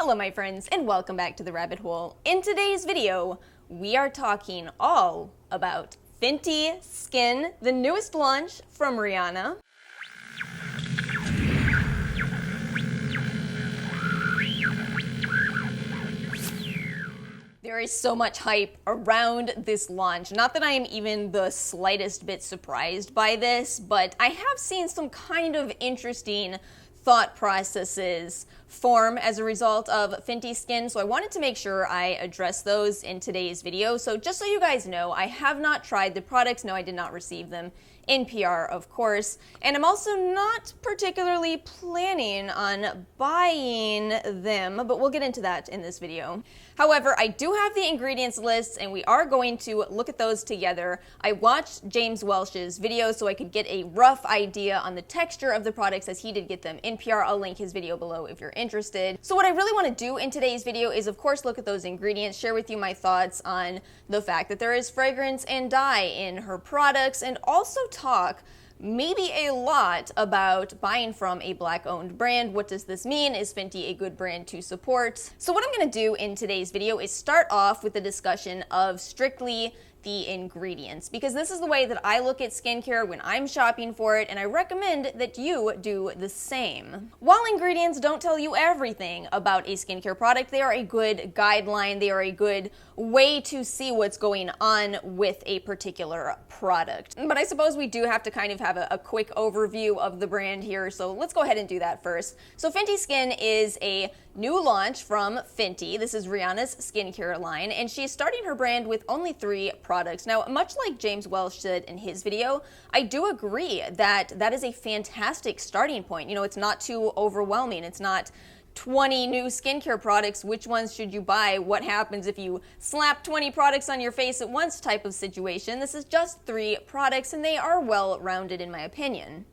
Hello my friends, and welcome back to the rabbit hole. In today's video, we are talking all about Fenty Skin, the newest launch from Rihanna. There is so much hype around this launch. Not that I am even the slightest bit surprised by this, but I have seen some kind of interesting thought processes form as a result of Fenty Skin, so I wanted to make sure I address those in today's video. So just so you guys know, I have not tried the products. No, I did not receive them in PR, of course, and I'm also not particularly planning on buying them, but we'll get into that in this video. However, I do have the ingredients lists, and we are going to look at those together. I watched James Welch's video so I could get a rough idea on the texture of the products as he did get them in PR. I'll link his video below if you're interested. So what I really want to do in today's video is, of course, look at those ingredients, share with you my thoughts on the fact that there is fragrance and dye in her products, and also talk maybe a lot about buying from a Black-owned brand. What does this mean? Is Fenty a good brand to support? So what I'm going to do in today's video is start off with the discussion of strictly the ingredients, because this is the way that I look at skincare when I'm shopping for it, and I recommend that you do the same. While ingredients don't tell you everything about a skincare product, they are a good guideline, they are a good way to see what's going on with a particular product. But I suppose we do have to kind of have a quick overview of the brand here, so let's go ahead and do that first. So Fenty Skin is a new launch from Fenty. This is Rihanna's skincare line, and she's starting her brand with only 3 products. Now, much like James Welch said in his video, I do agree that that is a fantastic starting point. You know, it's not too overwhelming. It's not 20 new skincare products. Which ones should you buy? What happens if you slap 20 products on your face at once type of situation? This is just 3 products, and they are well-rounded in my opinion.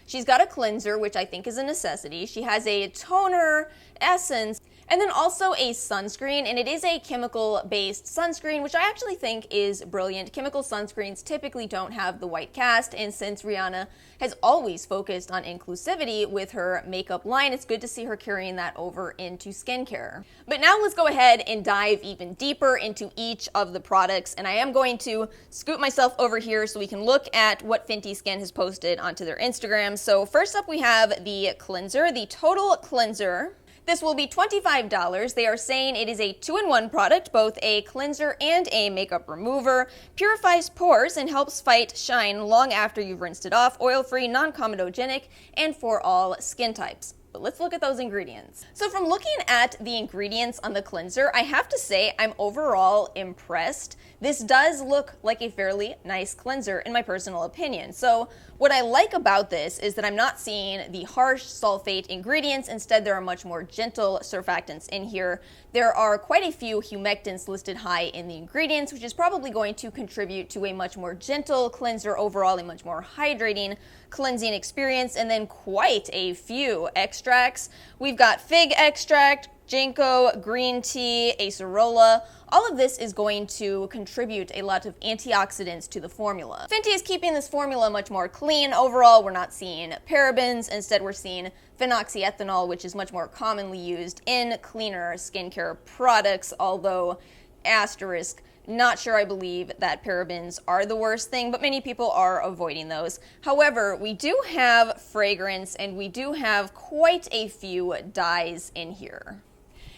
She's got a cleanser, which I think is a necessity. She has a toner, essence, and then also a sunscreen, and it is a chemical-based sunscreen, which I actually think is brilliant. Chemical sunscreens typically don't have the white cast, and since Rihanna has always focused on inclusivity with her makeup line, it's good to see her carrying that over into skincare. But now let's go ahead and dive even deeper into each of the products, and I am going to scoot myself over here so we can look at what Fenty Skin has posted onto their Instagram. So first up we have the cleanser, the Total Cleanser. This will be $25. They are saying it is a 2-in-1 product, both a cleanser and a makeup remover, purifies pores and helps fight shine long after you've rinsed it off, oil-free, non-comedogenic, and for all skin types. But let's look at those ingredients. So from looking at the ingredients on the cleanser, I have to say I'm overall impressed. This does look like a fairly nice cleanser in my personal opinion. So what I like about this is that I'm not seeing the harsh sulfate ingredients. Instead, there are much more gentle surfactants in here. There are quite a few humectants listed high in the ingredients, which is probably going to contribute to a much more gentle cleanser overall, a much more hydrating cleansing experience, and then quite a few extracts. We've got fig extract, ginkgo, green tea, acerola. All of this is going to contribute a lot of antioxidants to the formula. Fenty is keeping this formula much more clean. Overall, we're not seeing parabens. Instead, we're seeing phenoxyethanol, which is much more commonly used in cleaner skincare products, although asterisk, not sure I believe that parabens are the worst thing, but many people are avoiding those. However, we do have fragrance, and we do have quite a few dyes in here.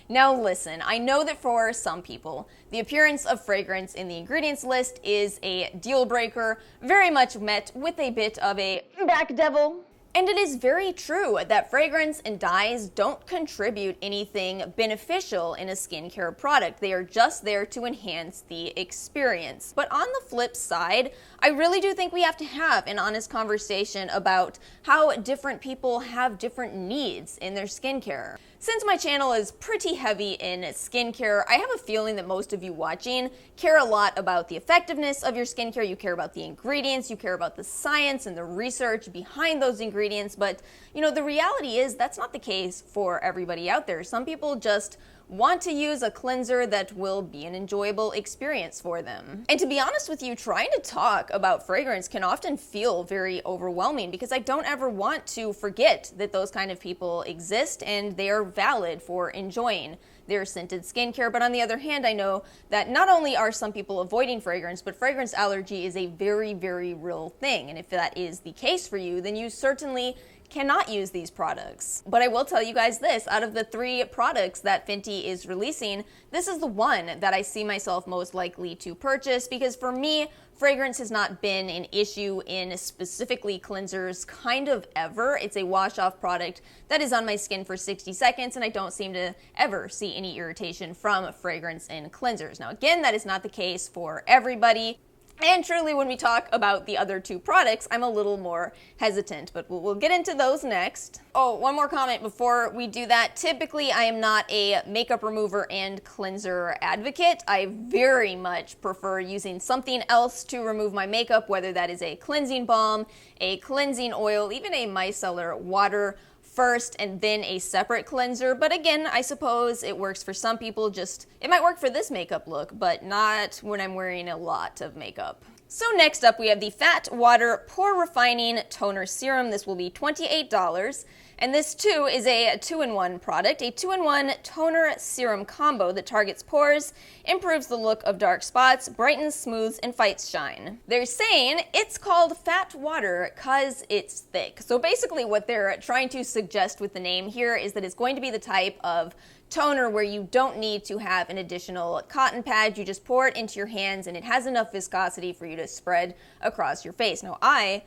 Now listen, I know that for some people, the appearance of fragrance in the ingredients list is a deal breaker, very much met with a bit of a back devil. And it is very true that fragrance and dyes don't contribute anything beneficial in a skincare product. They are just there to enhance the experience. But on the flip side, I really do think we have to have an honest conversation about how different people have different needs in their skincare. Since my channel is pretty heavy in skincare, I have a feeling that most of you watching care a lot about the effectiveness of your skincare. You care about the ingredients, you care about the science and the research behind those ingredients, but you know, the reality is that's not the case for everybody out there. Some people just want to use a cleanser that will be an enjoyable experience for them. And to be honest with you, trying to talk about fragrance can often feel very overwhelming because I don't ever want to forget that those kind of people exist and they are valid for enjoying their scented skincare. But on the other hand, I know that not only are some people avoiding fragrance, but fragrance allergy is a very, very real thing. And if that is the case for you, then you certainly cannot use these products. But I will tell you guys this, out of the 3 products that Fenty is releasing, this is the one that I see myself most likely to purchase because for me, fragrance has not been an issue in specifically cleansers kind of ever. It's a wash-off product that is on my skin for 60 seconds and I don't seem to ever see any irritation from fragrance in cleansers. Now again, that is not the case for everybody. And truly, when we talk about the other 2 products, I'm a little more hesitant, but we'll get into those next. Oh, one more comment before we do that. Typically, I am not a makeup remover and cleanser advocate. I very much prefer using something else to remove my makeup, whether that is a cleansing balm, a cleansing oil, even a micellar water first and then a separate cleanser. But again, I suppose it works for some people. It might work for this makeup look, but not when I'm wearing a lot of makeup. So next up, we have the Fat Water Pore Refining Toner Serum. This will be $28. And this too is a 2-in-1 product, a 2-in-1 toner serum combo that targets pores, improves the look of dark spots, brightens, smooths, and fights shine. They're saying it's called fat water because it's thick. So basically what they're trying to suggest with the name here is that it's going to be the type of toner where you don't need to have an additional cotton pad. You just pour it into your hands and it has enough viscosity for you to spread across your face. Now I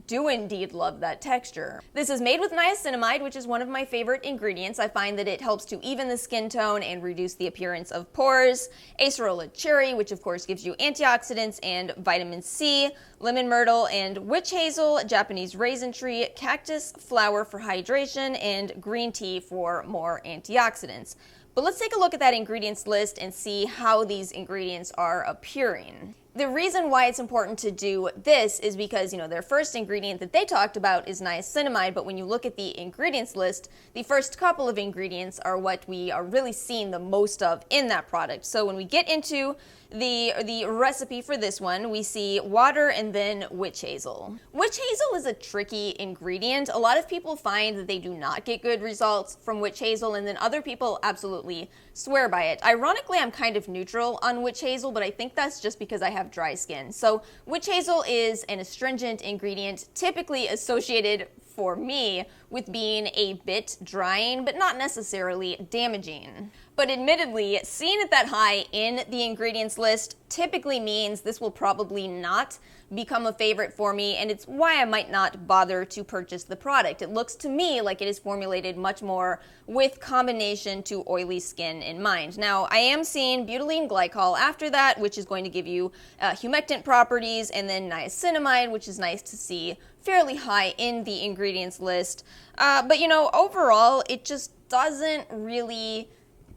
do indeed love that texture. This is made with niacinamide, which is one of my favorite ingredients. I find that it helps to even the skin tone and reduce the appearance of pores. Acerola cherry, which of course gives you antioxidants and vitamin C, lemon myrtle and witch hazel, Japanese raisin tree, cactus flower for hydration, and green tea for more antioxidants. But let's take a look at that ingredients list and see how these ingredients are appearing. The reason why it's important to do this is because, their first ingredient that they talked about is niacinamide, but when you look at the ingredients list, the first couple of ingredients are what we are really seeing the most of in that product. So when we get into the recipe for this one, we see water and then witch hazel. Witch hazel is a tricky ingredient. A lot of people find that they do not get good results from witch hazel, and then other people absolutely swear by it. Ironically, I'm kind of neutral on witch hazel, but I think that's just because I have dry skin. So witch hazel is an astringent ingredient typically associated for me with being a bit drying, but not necessarily damaging. But admittedly, seeing it that high in the ingredients list typically means this will probably not become a favorite for me, and it's why I might not bother to purchase the product. It looks to me like it is formulated much more with combination to oily skin in mind. Now, I am seeing butylene glycol after that, which is going to give you humectant properties, and then niacinamide, which is nice to see fairly high in the ingredients list. But overall, it just doesn't really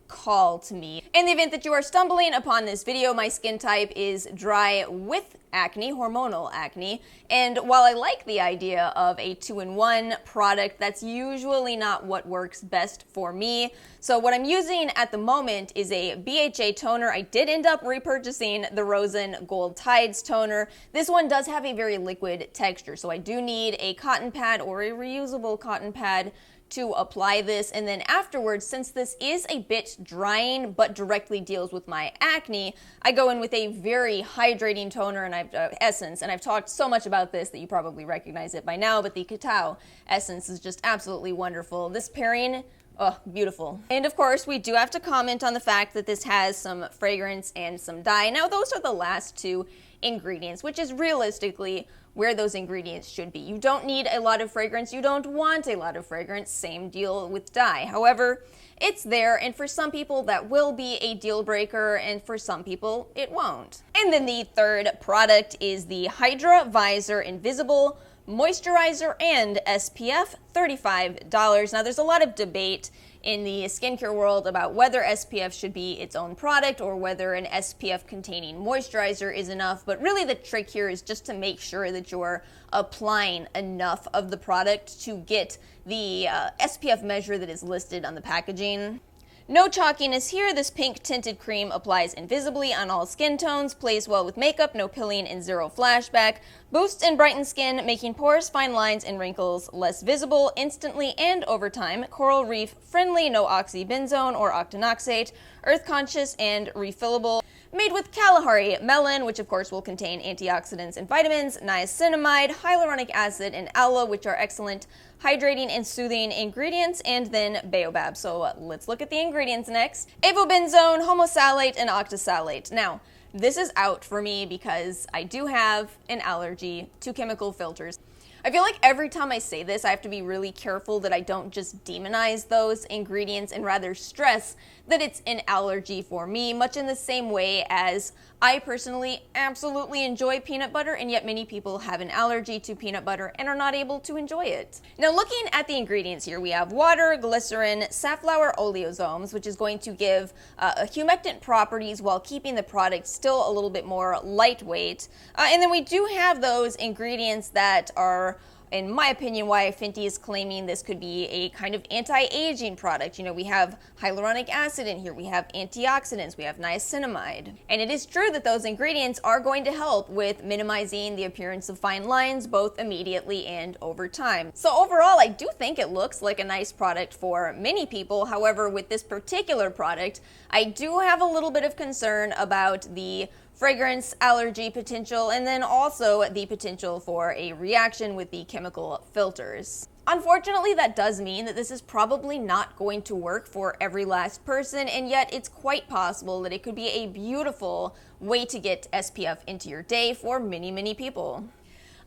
call to me. In the event that you are stumbling upon this video, my skin type is dry with acne, hormonal acne, and while I like the idea of a 2-in-1 product, that's usually not what works best for me. So what I'm using at the moment is a BHA toner. I did end up repurchasing the Rosen Gold Tides toner. This one does have a very liquid texture, so I do need a cotton pad or a reusable cotton pad to apply this, and then afterwards, since this is a bit drying but directly deals with my acne, I go in with a very hydrating toner and essence, and I've talked so much about this that you probably recognize it by now, but the Cacao essence is just absolutely wonderful. This pairing, oh, beautiful. And of course, we do have to comment on the fact that this has some fragrance and some dye. Now, those are the last 2 ingredients, which is realistically where those ingredients should be. You don't need a lot of fragrance. You don't want a lot of fragrance. Same deal with dye. However, it's there, and for some people that will be a deal breaker, and for some people it won't. And then the third product is the Hydra Vizor Invisible Moisturizer and SPF, $35. Now, there's a lot of debate in the skincare world about whether SPF should be its own product or whether an SPF containing moisturizer is enough, but really the trick here is just to make sure that you're applying enough of the product to get the SPF measure that is listed on the packaging. No chalkiness here. This pink tinted cream applies invisibly on all skin tones, plays well with makeup, no pilling and zero flashback, boosts and brightens skin, making pores, fine lines, and wrinkles less visible instantly and over time, coral reef friendly, no oxybenzone or octinoxate, earth conscious, and refillable. Made with Kalahari melon, which of course will contain antioxidants and vitamins, niacinamide, hyaluronic acid, and aloe, which are excellent hydrating and soothing ingredients, and then baobab. So let's look at the ingredients next. Avobenzone, homosalate, and octosalate. Now, this is out for me because I do have an allergy to chemical filters. I feel like every time I say this, I have to be really careful that I don't just demonize those ingredients and rather stress that it's an allergy for me, much in the same way as I personally absolutely enjoy peanut butter, and yet many people have an allergy to peanut butter and are not able to enjoy it. Now, looking at the ingredients here, we have water, glycerin, safflower oleosomes, which is going to give humectant properties while keeping the product still a little bit more lightweight. And then we do have those ingredients that are, in my opinion, why Fenty is claiming this could be a kind of anti-aging product. You know, we have hyaluronic acid in here, we have antioxidants, we have niacinamide. And it is true that those ingredients are going to help with minimizing the appearance of fine lines, both immediately and over time. So overall, I do think it looks like a nice product for many people. However, with this particular product, I do have a little bit of concern about the fragrance allergy potential, and then also the potential for a reaction with the chemical filters. Unfortunately, that does mean that this is probably not going to work for every last person, and yet it's quite possible that it could be a beautiful way to get SPF into your day for many, many people.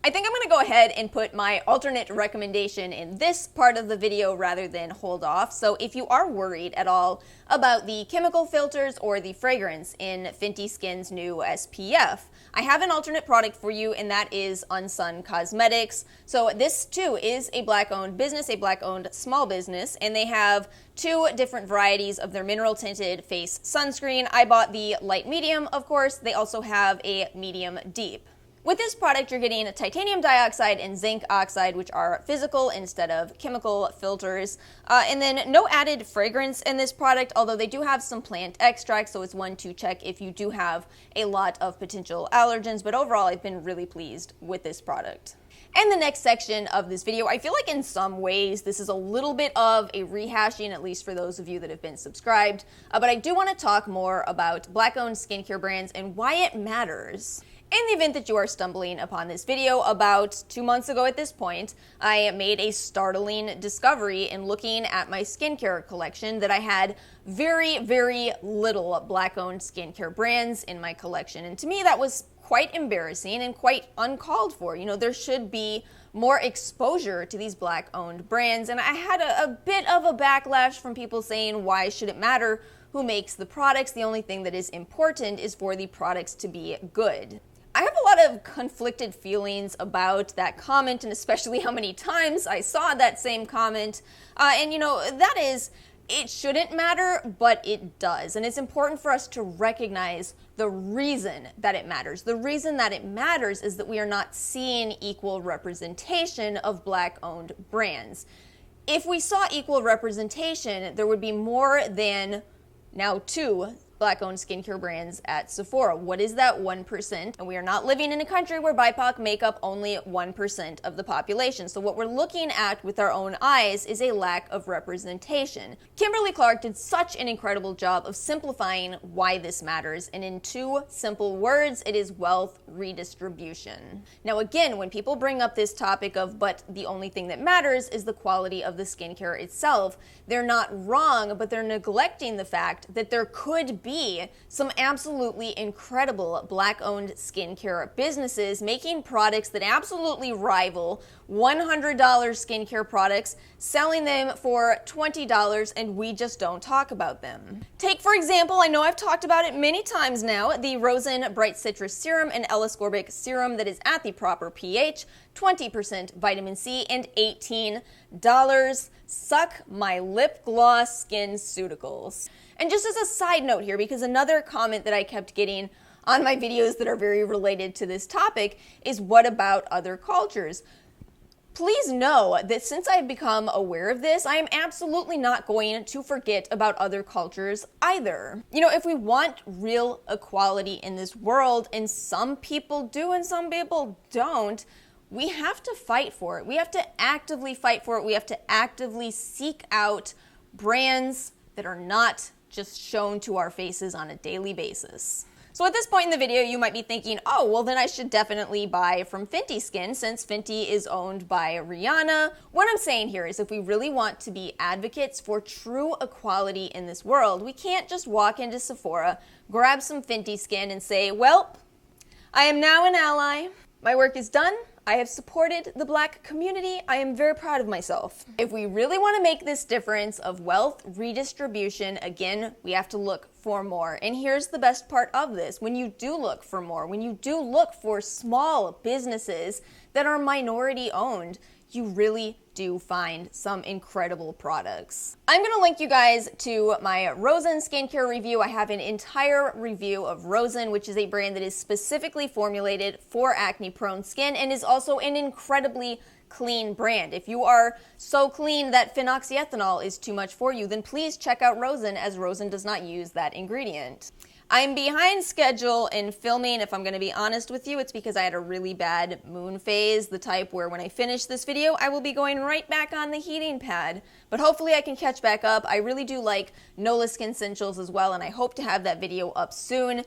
I think I'm going to go ahead and put my alternate recommendation in this part of the video rather than hold off. So if you are worried at all about the chemical filters or the fragrance in Fenty Skin's new SPF, I have an alternate product for you, and that is Unsun Cosmetics. So this too is a Black-owned business, a Black-owned small business, and they have two different varieties of their mineral tinted face sunscreen. I bought the light medium, of course. They also have a medium deep. With this product, you're getting titanium dioxide and zinc oxide, which are physical instead of chemical filters. And then no added fragrance in this product, although they do have some plant extracts, so it's one to check if you do have a lot of potential allergens. But overall, I've been really pleased with this product. And the next section of this video, I feel like in some ways this is a little bit of a rehashing, at least for those of you that have been subscribed. But I do want to talk more about Black-owned skincare brands and why it matters. In the event that you are stumbling upon this video, about 2 months ago at this point, I made a startling discovery in looking at my skincare collection that I had very, very little Black-owned skincare brands in my collection. And to me, that was quite embarrassing and quite uncalled for. You know, there should be more exposure to these Black-owned brands. And I had a bit of a backlash from people saying, why should it matter who makes the products? The only thing that is important is for the products to be good. I have a lot of conflicted feelings about that comment, and especially how many times I saw that same comment. And you know, that is, it shouldn't matter, but it does. And it's important for us to recognize the reason that it matters. The reason that it matters is that we are not seeing equal representation of Black-owned brands. If we saw equal representation, there would be more than now 2 Black-owned skincare brands at Sephora. What is that 1%? And we are not living in a country where BIPOC make up only 1% of the population. So what we're looking at with our own eyes is a lack of representation. Kimberly-Clark did such an incredible job of simplifying why this matters. And in 2 simple words, it is wealth redistribution. Now again, when people bring up this topic of, but the only thing that matters is the quality of the skincare itself, they're not wrong, but they're neglecting the fact that there could be some absolutely incredible Black-owned skincare businesses making products that absolutely rival $100 skincare products, selling them for $20, and we just don't talk about them. Take, for example, I know I've talked about it many times now, the Rosen Bright Citrus Serum and L-ascorbic serum that is at the proper pH, 20% vitamin C, and $18. Suck my lip gloss SkinCeuticals. And just as a side note here, because another comment that I kept getting on my videos that are very related to this topic is, what about other cultures? Please know that since I've become aware of this, I am absolutely not going to forget about other cultures either. You know, if we want real equality in this world, and some people do and some people don't, we have to fight for it. We have to actively fight for it. We have to actively seek out brands that are not just shown to our faces on a daily basis. So at this point in the video, you might be thinking, oh, well then I should definitely buy from Fenty Skin since Fenty is owned by Rihanna. What I'm saying here is if we really want to be advocates for true equality in this world, we can't just walk into Sephora, grab some Fenty Skin and say, well, I am now an ally. My work is done. I have supported the Black community. I am very proud of myself. If we really want to make this difference of wealth redistribution, again, we have to look for more. And here's the best part of this. When you do look for more, when you do look for small businesses that are minority owned, you really do find some incredible products. I'm gonna link you guys to my Rosen skincare review. I have an entire review of Rosen, which is a brand that is specifically formulated for acne-prone skin and is also an incredibly clean brand. If you are so clean that phenoxyethanol is too much for you, then please check out Rosen, as Rosen does not use that ingredient. I'm behind schedule in filming. If I'm going to be honest with you, it's because I had a really bad moon phase, the type where when I finish this video, I will be going right back on the heating pad. But hopefully I can catch back up. I really do like Nolaskinsentials as well, and I hope to have that video up soon.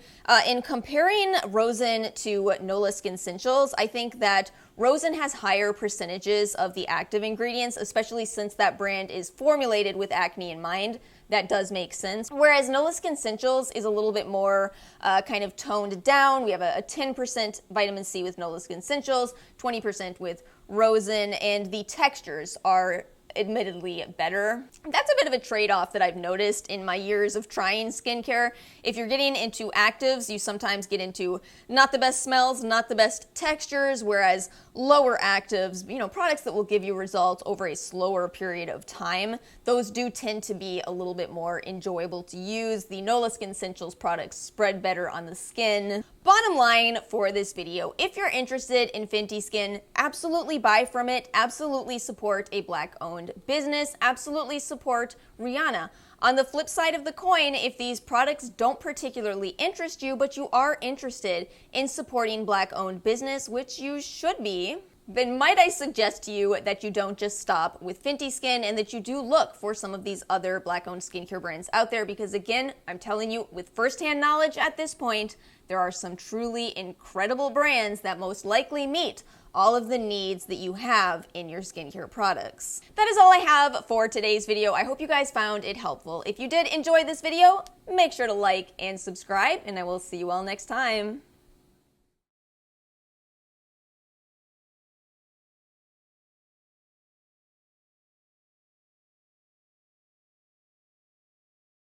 In comparing Rosen to Nolaskinsentials, I think that Rosen has higher percentages of the active ingredients, especially since that brand is formulated with acne in mind. That does make sense. Whereas Nolaskinsentials is a little bit more kind of toned down. We have a 10% vitamin C with Nolaskinsentials, 20% with Rosen, and the textures are admittedly better. That's a bit of a trade-off that I've noticed in my years of trying skincare. If you're getting into actives, you sometimes get into not the best smells, not the best textures, whereas lower actives, you know, products that will give you results over a slower period of time, those do tend to be a little bit more enjoyable to use. The Nolaskinsentials products spread better on the skin. Bottom line for this video, if you're interested in Fenty Skin, absolutely buy from it, absolutely support a Black-owned business, absolutely support Rihanna. On the flip side of the coin, if these products don't particularly interest you, but you are interested in supporting Black-owned business, which you should be, then might I suggest to you that you don't just stop with Fenty Skin and that you do look for some of these other Black-owned skincare brands out there, because again, I'm telling you with firsthand knowledge at this point, there are some truly incredible brands that most likely meet all of the needs that you have in your skincare products. That is all I have for today's video. I hope you guys found it helpful. If you did enjoy this video, make sure to like and subscribe, and I will see you all next time.